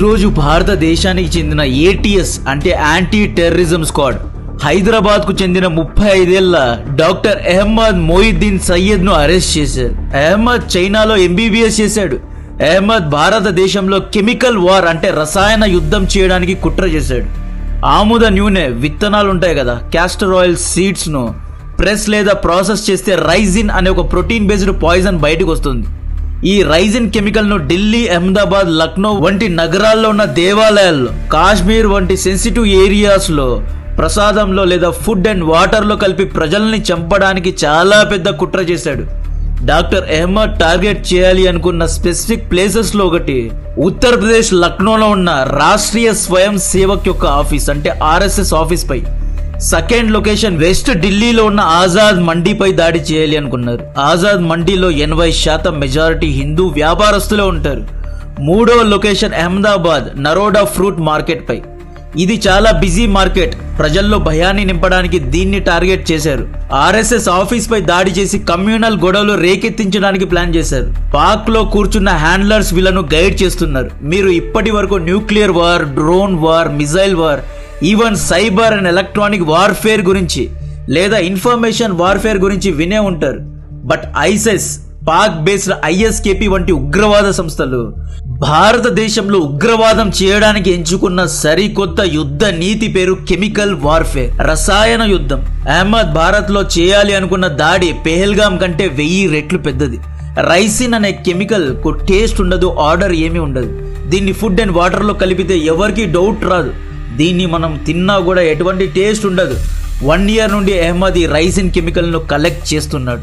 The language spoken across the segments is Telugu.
రోజు భారతదేశానికి చెందిన ఏటీఎస్ అంటే యాంటీ టెర్రరిజం స్క్వాడ్ హైదరాబాద్ కు చెందిన 35 ఏళ్ల డాక్టర్ అహ్మద్ మొయిద్దీన్ సయ్యద్ ను అరెస్ట్ చేశారు. అహ్మద్ చైనాలో ఎంబీబీఎస్ చేశాడు. అహ్మద్ భారతదేశంలో కెమికల్ వార్ అంటే రసాయన యుద్ధం చేయడానికి కుట్ర చేశాడు. ఆముద నూనె విత్తనాలు ఉంటాయి కదా, క్యాస్టర్ ఆయిల్ సీడ్స్ ను ప్రెస్ లేదా ప్రాసెస్ చేస్తే రైజిన్ అనే ఒక ప్రోటీన్ బేస్డ్ పాయిజన్ బయటకు వస్తుంది. ఈ రైజిన్ కెమికల్ ను ఢిల్లీ, అహ్మదాబాద్, లక్నో వంటి నగరాల్లో ఉన్న దేవాలయాల్లో, కాశ్మీర్ వంటి సెన్సిటివ్ ఏరియాస్ లో ప్రసాదంలో లేదా ఫుడ్ అండ్ వాటర్ లో కలిపి ప్రజల్ని చంపడానికి చాలా పెద్ద కుట్ర చేశాడు. డాక్టర్ అహ్మద్ టార్గెట్ చేయాలి అనుకున్న స్పెసిఫిక్ ప్లేసెస్ లో ఒకటి ఉత్తరప్రదేశ్ లక్నోలో ఉన్న రాష్ట్రీయ స్వయం సేవక్ యొక్క ఆఫీస్ అంటే ఆర్ఎస్ఎస్ ఆఫీస్ పై, సెకండ్ లొకేషన్ వెస్ట్ ఢిల్లీలో ఉన్న ఆజాద్ మండీపై దాడి చేయాలి అనుకున్నారు. ఆజాద్ మండీలో 80% మెజారిటీ హిందూ వ్యాపారస్తులే ఉంటారు. మూడవ location Ahmedabad Naroda fruit market పై. ఇది చాలా బిజీ మార్కెట్, ప్రజల్లో భయాన్ని నింపడానికి దీన్ని టార్గెట్ చేశారు. ఆర్ఎస్ఎస్ ఆఫీస్ పై దాడి చేసి కమ్యూనల్ గొడవలు రేకెత్తించడానికి ప్లాన్ చేశారు. పాక్ లో కూర్చున్న హ్యాండ్లర్స్ వీళ్ళను గైడ్ చేస్తున్నారు. మీరు ఇప్పటి వరకు nuclear war, drone war, missile war, even cyber and electronic warfare గురించి లేదా ఇన్ఫర్మేషన్ వార్ఫేర్ గురించి వినే ఉంటారు. But ISIS, Pak based ISKP వంటి ఉగ్రవాద సంస్థలు భారతదేశంలో ఉగ్రవాదం చేయడానికి ఎంచుకున్న సరికొత్త యుద్ధ నీతి పేరు కెమికల్ వార్ఫేర్, రసాయన యుద్ధం. అహ్మద్ భారత్ లో చేయాలి అనుకున్న దాడి పెహల్గాం కంటే 1000 రెట్లు పెద్దది. రైసిన్ అనే కెమికల్ కు టేస్ట్ ఉండదు, ఆర్డర్ ఏమీ ఉండదు. దీన్ని ఫుడ్ అండ్ వాటర్ లో కలిపితే ఎవరికి డౌట్ రాదు. దీన్ని మనం తిన్నా కూడా ఎటువంటి టేస్ట్ ఉండదు. 1 year నుండి అహ్మద్ ఈ రైసిన్ కెమికల్ ను కలెక్ట్ చేస్తున్నాడు.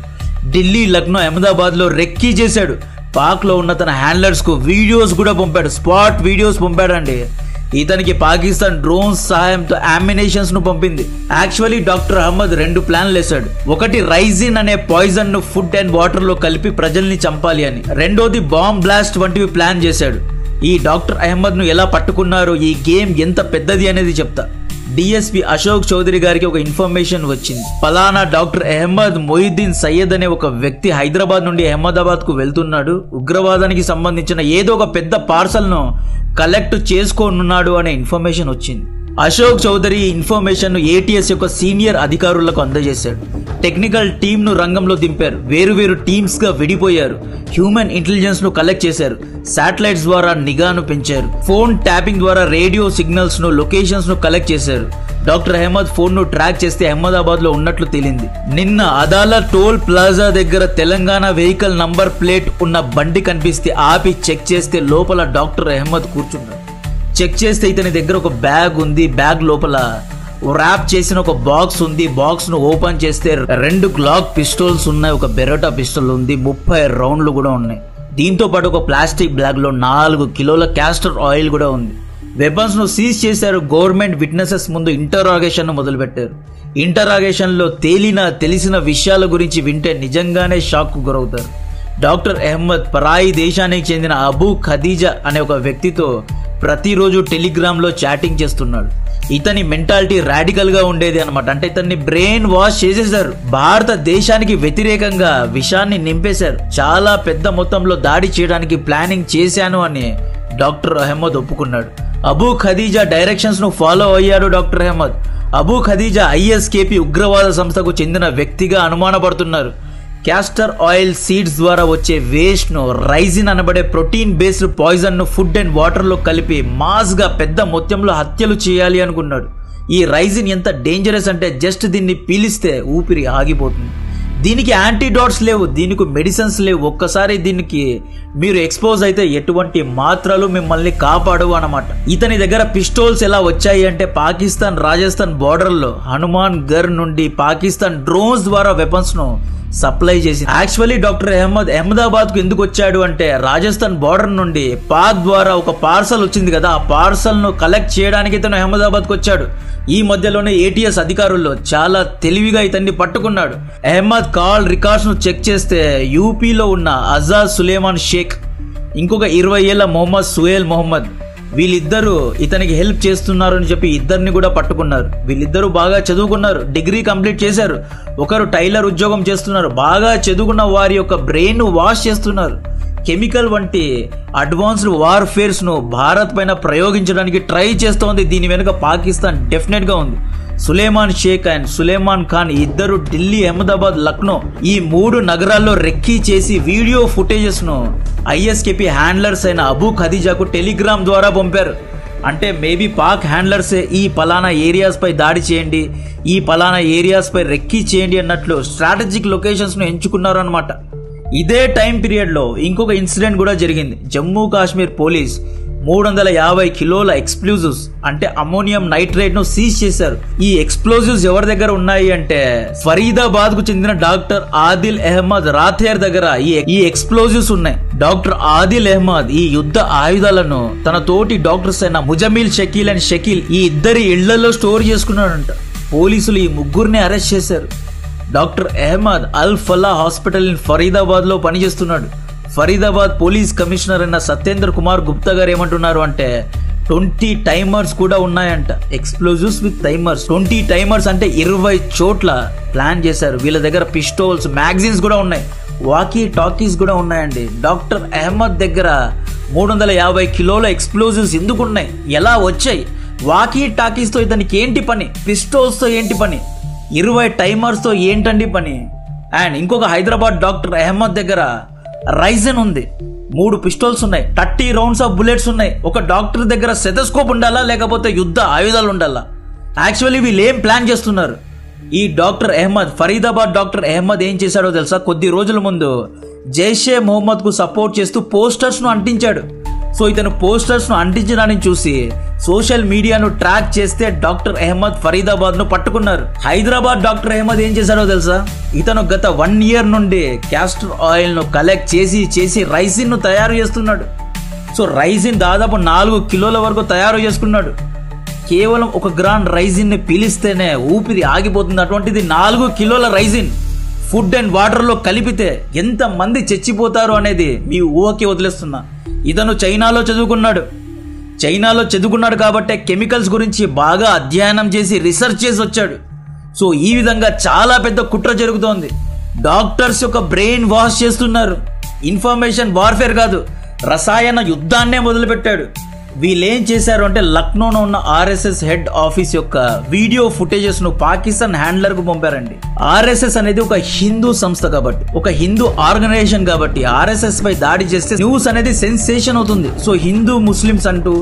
ఢిల్లీ, లక్నో, అహ్మదాబాద్ లో రెక్కీ చేశాడు. పాక్ లో ఉన్న తన హ్యాండ్లర్స్ కు వీడియోస్ కూడా పంపాడు, స్పాట్ వీడియోస్ పంపాడండి. ఇతనికి పాకిస్తాన్ డ్రోన్స్ సహాయంతో అమ్యునేషన్స్ ను పంపింది. యాక్చువల్లీ డాక్టర్ అహ్మద్ 2 ప్లాన్లు వేశాడు. ఒకటి రైజిన్ అనే పాయిజన్ ను ఫుడ్ అండ్ వాటర్ లో కలిపి ప్రజల్ని చంపాలి అని. రెండోది బాంబ్ బ్లాస్ట్ వంటివి ప్లాన్ చేశాడు. ఈ డాక్టర్ అహ్మద్ ను ఎలా పట్టుకున్నారో, ఈ గేమ్ ఎంత పెద్దది అనేది చెప్తా. డిఎస్పీ అశోక్ చౌదరి గారికి ఒక ఇన్ఫర్మేషన్ వచ్చింది. పలానా డాక్టర్ అహ్మద్ మొయిద్దీన్ సయ్యద్ అనే ఒక వ్యక్తి హైదరాబాద్ నుండి అహ్మదాబాద్ కు వెళ్తున్నాడు, ఉగ్రవాదానికి సంబంధించిన ఏదో ఒక పెద్ద పార్సల్ ను కలెక్ట్ చేసుకోనున్నాడు అనే ఇన్ఫర్మేషన్ వచ్చింది. అశోక్ చౌదరి ఈ ఇన్ఫర్మేషన్ ను ఏటీఎస్ యొక్క సీనియర్ అధికారులకు అందజేశాడు. టెక్నికల్ టీమ్ ను రంగంలో దింపారు. వేరు టీమ్స్ గా విడిపోయారు. హ్యూమన్ ఇంటెలిజెన్స్ ను కలెక్ట్ చేశారు. శాటిలైట్స్ ద్వారా నిఘాను పెంచారు. ఫోన్ ట్యాపింగ్ ద్వారా రేడియో సిగ్నల్స్ ను, లొకేషన్స్ ను కలెక్ట్ చేశారు. డాక్టర్ అహ్మద్ ఫోన్ ను ట్రాక్ చేస్తే అహ్మదాబాద్ లో ఉన్నట్లు తేలింది. నిన్న అదాలత్ టోల్ ప్లాజా దగ్గర తెలంగాణ వెహికల్ నంబర్ ప్లేట్ ఉన్న బండి కనిపిస్తే ఆపి చెక్ చేస్తే లోపల డాక్టర్ అహ్మద్ కూర్చున్నాడు. చెక్ చేస్తే ఇతని దగ్గర ఒక బ్యాగ్ ఉంది. బ్యాగ్ లోపల ర్యాప్ చేసిన ఒక బాక్స్ ఉంది. బాక్స్ ను ఓపెన్ చేస్తే 2 గ్లాక్ పిస్టోల్స్ ఉన్నాయి, ఒక బెరోటా పిస్టల్ ఉంది, 30 రౌండ్లు కూడా ఉన్నాయి. దీంతో పాటు ఒక ప్లాస్టిక్ బ్యాగ్ లో 4 కిలోల క్యాస్టర్ ఆయిల్ కూడా ఉంది. వెపన్స్ ను సీజ్ చేశారు. గవర్నమెంట్ విట్నెసెస్ ముందు ఇంటరాగేషన్ ను మొదలు పెట్టారు. ఇంటరాగేషన్ లో తెలిసిన విషయాల గురించి వింటే నిజంగానే షాక్ కు గురవుతారు. డాక్టర్ అహ్మద్ పరాయి దేశానికి చెందిన అబూ ఖదీజా అనే ఒక వ్యక్తితో ప్రతిరోజు టెలిగ్రామ్ లో చాటింగ్ చేస్తున్నాడు. ఇతని మెంటాలిటీ రాడికల్ గా ఉండేది అనమాట. అంటే ఇతన్ని బ్రెయిన్ వాష్ చేసేశారు. భారతదేశానికి వ్యతిరేకంగా విషాన్ని నింపేశారు. చాలా పెద్ద మొత్తంలో దాడి చేయడానికి ప్లానింగ్ చేశాను అని డాక్టర్ అహ్మద్ ఒప్పుకున్నాడు. అబూ ఖదీజా డైరెక్షన్స్ ను ఫాలో అయ్యాడు డాక్టర్ అహ్మద్. అబూ ఖదీజా ఐఎస్కేపీ ఉగ్రవాద సంస్థకు చెందిన వ్యక్తిగా అనుమానపడుతున్నారు. క్యాస్టర్ ఆయిల్ సీడ్స్ ద్వారా వచ్చే వేస్ట్ ను, రైజిన్ అనబడే ప్రోటీన్ బేస్డ్ పాయిజన్ ను ఫుడ్ అండ్ వాటర్ లో కలిపి మాస్ గా పెద్ద మొత్తంలో హత్యలు చేయాలి అనుకున్నాడు. ఈ రైజిన్ ఎంత డేంజరస్ అంటే జస్ట్ దీన్ని పీలిస్తే ఊపిరి ఆగిపోతుంది. దీనికి యాంటీడాట్స్ లేవు, దీనికి మెడిసిన్స్ లేవు. ఒక్కసారి దీనికి మీరు ఎక్స్పోజ్ అయితే ఎటువంటి మాత్రలు మిమ్మల్ని కాపాడవు అన్నమాట. ఇతని దగ్గర పిస్టోల్స్ ఎలా వచ్చాయి అంటే పాకిస్తాన్, రాజస్థాన్ బార్డర్ లో హనుమాన్ గర్ నుండి పాకిస్తాన్ డ్రోన్స్ ద్వారా వెపన్స్ ను సప్లై చేసి. యాక్చువల్లీ డాక్టర్ అహ్మద్ అహ్మదాబాద్ కు ఎందుకు వచ్చాడు అంటే రాజస్థాన్ బార్డర్ నుండి పాక్ ద్వారా ఒక పార్సల్ వచ్చింది కదా, ఆ పార్సల్ ను కలెక్ట్ చేయడానికి ఇతను అహ్మదాబాద్ కు వచ్చాడు. ఈ మధ్యలోనే ఏటీఎస్ అధికారుల్లో చాలా తెలివిగా ఇతన్ని పట్టుకున్నాడు. అహ్మద్ కాల్ రికార్డ్స్ ను చెక్ చేస్తే యూపీలో ఉన్న అజాద్ సులేమాన్ షేక్, ఇంకొక 20 ఏళ్ల మొహమ్మద్ సుహేల్ మొహమ్మద్, వీళ్ళిద్దరూ ఇతనికి హెల్ప్ చేస్తున్నారు అని చెప్పి ఇద్దరిని కూడా పట్టుకున్నారు. వీళ్ళిద్దరూ బాగా చదువుకున్నారు, డిగ్రీ కంప్లీట్ చేశారు. ఒకరు టైలర్ ఉద్యోగం చేస్తున్నారు. బాగా చదువుకున్న వారి యొక్క బ్రెయిన్ వాష్ చేస్తున్నారు. కెమికల్ వంటి అడ్వాన్స్డ్ వార్ఫేర్స్ను భారత్ పైన ప్రయోగించడానికి ట్రై చేస్తోంది. దీని వెనుక పాకిస్తాన్ డెఫినెట్గా ఉంది. సులేమాన్ షేక్ అండ్ సులేమాన్ ఖాన్ ఇద్దరు ఢిల్లీ, అహ్మదాబాద్, లక్నో ఈ 3 నగరాల్లో రెక్కీ చేసి వీడియో ఫుటేజెస్ను ఐఎస్కేపీ హ్యాండ్లర్స్ అయిన అబూ ఖదీజాకు టెలిగ్రామ్ ద్వారా పంపారు. అంటే మేబీ పాక్ హ్యాండ్లర్సే ఈ పలానా ఏరియాస్ పై దాడి చేయండి, ఈ పలానా ఏరియాస్ పై రెక్కీ చేయండి అన్నట్లు స్ట్రాటజిక్ లొకేషన్స్ను ఎంచుకున్నారు అనమాట. ఇదే టైం పీరియడ్లో ఇంకొక ఇన్సిడెంట్ కూడా జరిగింది. జమ్మూ కాశ్మీర్ పోలీస్ 350 కిలోల ఎక్స్ప్లోజివ్స్ అంటే అమోనియం నైట్రేట్ ను సీజ్ చేశారు. ఈ ఎక్స్ప్లోజివ్స్ ఎవరి దగ్గర ఉన్నాయి అంటే ఫరీదాబాద్ కు చెందిన డాక్టర్ ఆదిల్ అహ్మద్ రాథేర్ దగ్గర ఈ ఎక్స్ప్లోజివ్స్ ఉన్నాయి. డాక్టర్ ఆదిల్ అహ్మద్ ఈ యుద్ధ ఆయుధాలను తన తోటి డాక్టర్స్ అయిన ముజమిల్ షకీల్ అండ్ షకీల్ ఈ ఇద్దరి ఇళ్లలో స్టోర్ చేసుకున్నాడంట. పోలీసులు ఈ ముగ్గురిని అరెస్ట్ చేశారు. Doctor Ahmad Al Falah hospital in Faridabad లో పనిచేస్తున్నాడు. ఫరీదాబాద్ పోలీస్ కమిషనర్ అయిన సత్యేంద్ర కుమార్ గుప్తా గారు ఏమంటున్నారు అంటే 20 టైమర్స్ కూడా ఉన్నాయంట. Explosives with timers. 20 టైమర్స్ అంటే 20 చోట్ల ప్లాన్ చేశారు. వీళ్ళ దగ్గర పిస్టోల్స్, మ్యాగజైన్స్ కూడా ఉన్నాయి, వాకీ టాకీస్ కూడా ఉన్నాయండి. డాక్టర్ అహ్మద్ దగ్గర 350 కిలోల ఎక్స్ప్లోజివ్స్ ఎందుకు ఉన్నాయి, ఎలా వచ్చాయి, వాకీ టాకీస్తో ఇతనికి ఏంటి పని, పిస్టోల్స్తో ఏంటి పని, 20 టైమర్స్తో ఏంటండి పని? అండ్ ఇంకొక హైదరాబాద్ డాక్టర్ అహ్మద్ దగ్గర రైజన్ ఉంది, 3 పిస్టోల్స్ ఉన్నాయి, 30 రౌండ్స్ ఆఫ్ బుల్లెట్స్ ఉన్నాయి. ఒక డాక్టర్ దగ్గర సెథోస్కోప్ ఉండాలా లేకపోతే యుద్ధ ఆయుధాలు ఉండాలా? యాక్చువల్లీ వీళ్ళు ఏం ప్లాన్ చేస్తున్నారు? ఈ డాక్టర్ అహ్మద్, ఫరీదాబాద్ డాక్టర్ అహ్మద్ ఏం చేశాడో తెలుసా? కొద్ది రోజుల ముందు జైషే మొహమ్మద్ కు సపోర్ట్ చేస్తూ పోస్టర్స్ ను అంటించాడు. సో ఇతను పోస్టర్స్ ను అంటించడాన్ని చూసి సోషల్ మీడియాను ట్రాక్ చేస్తే డాక్టర్ అహ్మద్ ఫరీదాబాద్ ను పట్టుకున్నారు. హైదరాబాద్ డాక్టర్ అహ్మద్ ఏం చేశాడో తెలుసా? ఇతను గత 1 ఇయర్ నుండి క్యాస్టర్ ఆయిల్ ను కలెక్ట్ చేసి రైసిన్ ను తయారు చేస్తున్నాడు. సో రైసిన్ దాదాపు 4 కిలోల వరకు తయారు చేసుకున్నాడు. కేవలం 1 గ్రామ్ రైసిన్ ని పీలిస్తేనే ఊపిరి ఆగిపోతుంది. అటువంటిది 4 కిలోల రైసిన్ ఫుడ్ అండ్ వాటర్లో కలిపితే ఎంత మంది చచ్చిపోతారు అనేది మీ ఊహకి వదిలేస్తున్నా. ఇతను చైనాలో చదువుకున్నాడు కాబట్టే కెమికల్స్ గురించి బాగా అధ్యయనం చేసి రీసెర్చ్ చేసి వచ్చాడు. సో ఈ విధంగా చాలా పెద్ద కుట్ర జరుగుతోంది. డాక్టర్స్ యొక్క బ్రెయిన్ వాష్ చేస్తున్నారు. ఇన్ఫర్మేషన్ వార్ఫేర్ కాదు, రసాయన యుద్ధాన్నే మొదలుపెట్టాడు. వీళ్ళేం చేశారు అంటే లక్నోలో ఉన్న ఆర్ఎస్ఎస్ హెడ్ ఆఫీస్ యొక్క వీడియో ఫుటేజెస్ ను పాకిస్తాన్ హ్యాండ్లర్ కు పంపారండి. ఆర్ఎస్ఎస్ అనేది ఒక హిందూ సంస్థ కాబట్టి, ఒక హిందూ ఆర్గనైజేషన్ కాబట్టి ఆర్ఎస్ఎస్ పై దాడి చేస్తే న్యూస్ అనేది సెన్సేషన్ అవుతుంది. సో హిందూ ముస్లిమ్స్ అంటూ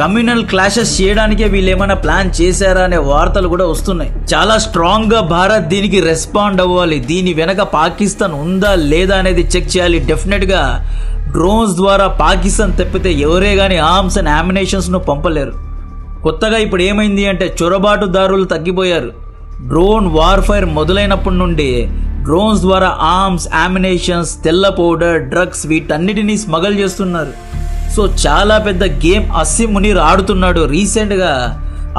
కమ్యూనల్ క్లాషెస్ చేయడానికే వీళ్ళు ఏమైనా ప్లాన్ చేశారా అనే వార్తలు కూడా వస్తున్నాయి. చాలా స్ట్రాంగ్ గా భారత్ దీనికి రెస్పాండ్ అవ్వాలి. దీని వెనక పాకిస్తాన్ ఉందా లేదా అనేది చెక్ చేయాలి. డెఫినెట్ గా డ్రోన్స్ ద్వారా పాకిస్తాన్ తప్పితే ఎవరే గానీ ఆర్మ్స్ అండ్ అమ్యునిషన్స్ ను పంపలేరు. కొత్తగా ఇప్పుడు ఏమైంది అంటే చొరబాటుదారులు తగ్గిపోయారు. డ్రోన్ వార్ఫైర్ మొదలైనప్పటి నుండి డ్రోన్స్ ద్వారా ఆర్మ్స్, అమ్యునిషన్స్, తెల్ల పౌడర్, డ్రగ్స్ వీటన్నిటినీ స్మగల్ చేస్తున్నారు. సో చాలా పెద్ద గేమ్ అసీం మునీర్ ఆడుతున్నాడు. రీసెంట్గా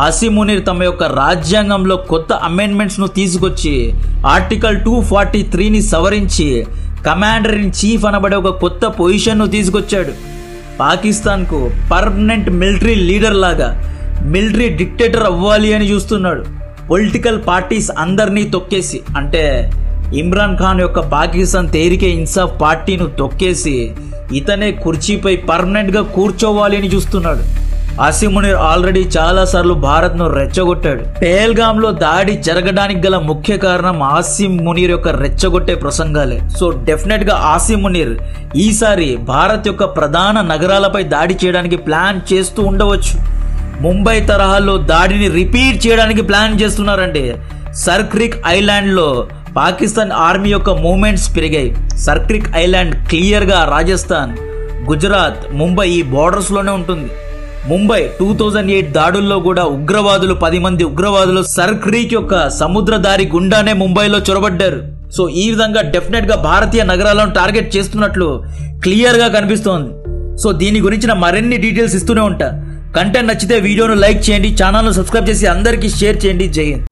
అసీం మునీర్ తమ యొక్క రాజ్యాంగంలో కొత్త అమెండ్మెంట్స్ ను తీసుకొచ్చి ఆర్టికల్ 243ని సవరించి కమాండర్ ఇన్ చీఫ్ అనబడే ఒక కొత్త పొజిషన్ను తీసుకొచ్చాడు. పాకిస్తాన్కు పర్మనెంట్ మిలిటరీ లీడర్ లాగా మిలిటరీ డిక్టేటర్ అవ్వాలి అని చూస్తున్నాడు. పొలిటికల్ పార్టీస్ అందరినీ తొక్కేసి, అంటే ఇమ్రాన్ ఖాన్ యొక్క పాకిస్తాన్ తెహ్రీకే ఇన్సాఫ్ పార్టీను తొక్కేసి ఇతనే కుర్చీపై పర్మనెంట్గా కూర్చోవాలి అని చూస్తున్నాడు. అసీం మునీర్ ఆల్రెడీ చాలా సార్లు భారత్ ను రెచ్చగొట్టాడు. పెహల్గామ్ లో దాడి జరగడానికి గల ముఖ్య కారణం అసీం మునీర్ యొక్క రెచ్చగొట్టే ప్రసంగాలే. సో డెఫినెట్ గా అసీం మునీర్ ఈసారి భారత్ యొక్క ప్రధాన నగరాలపై దాడి చేయడానికి ప్లాన్ చేస్తూ ఉండవచ్చు. ముంబై తరహాలో దాడిని రిపీట్ చేయడానికి ప్లాన్ చేస్తున్నారండి. సర్క్రిక్ ఐలాండ్ లో పాకిస్తాన్ ఆర్మీ యొక్క మూవ్మెంట్స్ పెరిగాయి. సర్క్రిక్ ఐలాండ్ క్లియర్ గా రాజస్థాన్, గుజరాత్, ముంబై ఈ బోర్డర్స్ లోనే ఉంటుంది. ముంబై 2008 దాడుల్లో కూడా 10 మంది ఉగ్రవాదులు సర్క్రీక్ యొక్క సముద్ర దారి గుండానే ముంబైలో చొరబడ్డారు. సో ఈ విధంగా డెఫినెట్ గా భారతీయ నగరాలను టార్గెట్ చేస్తున్నట్లు క్లియర్ గా కనిపిస్తోంది. సో దీని గురించిన మరిన్ని డీటెయిల్స్ ఇస్తూనే ఉంటా. కంటెంట్ నచ్చితే వీడియోను లైక్ చేయండి, ఛానల్ను సబ్స్క్రైబ్ చేసి అందరికీ షేర్ చేయండి. జై హింద్.